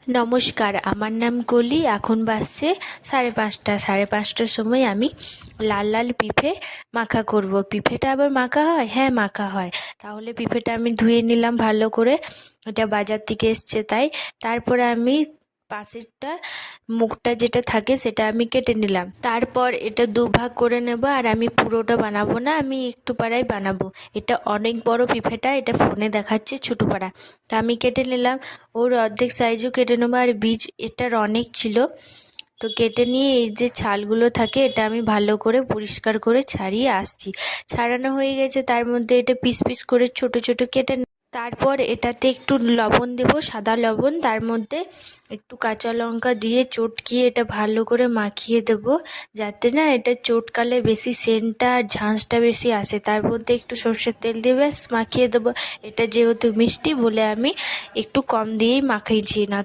নমস্কার, আমার নাম কলি। এখন বাজছে 5:30। 5:30টার সময় আমি লাল লাল পিঠে মাখা করব। পিঠেটা আবার মাখা হয়? হ্যাঁ, মাখা হয়। তাহলে পিঠেটা আমি ধুয়ে নিলাম ভালো করে, এটা বাজার থেকে এসছে তাই। তারপরে আমি পাশেরটা মুখটা যেটা থাকে সেটা আমি কেটে নিলাম। তারপর এটা দুভাগ করে নেব, আর আমি পুরোটা বানাবো না, আমি একটু পাড়াই বানাবো। এটা অনেক বড় পিঠেটা, এটা ফোনে দেখাচ্ছে ছোটো পাড়া, তা আমি কেটে নিলাম। ওর অর্ধেক সাইজও কেটে নেবো। আর বীজ এটার অনেক ছিল, তো কেটে নিয়ে এই যে ছালগুলো থাকে এটা আমি ভালো করে পরিষ্কার করে ছাড়িয়ে আসছি। ছাড়ানো হয়ে গেছে, তার মধ্যে এটা পিস পিস করে ছোট ছোট কেটে তারপর এটাতে একটু লবণ দেব, সাদা লবণ, তার মধ্যে একটু কাঁচা লঙ্কা দিয়ে চটকিয়ে এটা ভালো করে মাখিয়ে দেব, যাতে না এটা চটকালে বেশি সেন্টটা আর ঝাঁঝটা বেশি আসে। তার মধ্যে একটু সর্ষের তেল দিয়ে ব্যাস মাখিয়ে দেবো। এটা যেহেতু মিষ্টি বলে আমি একটু কম দিয়েই মাখিয়েছি, না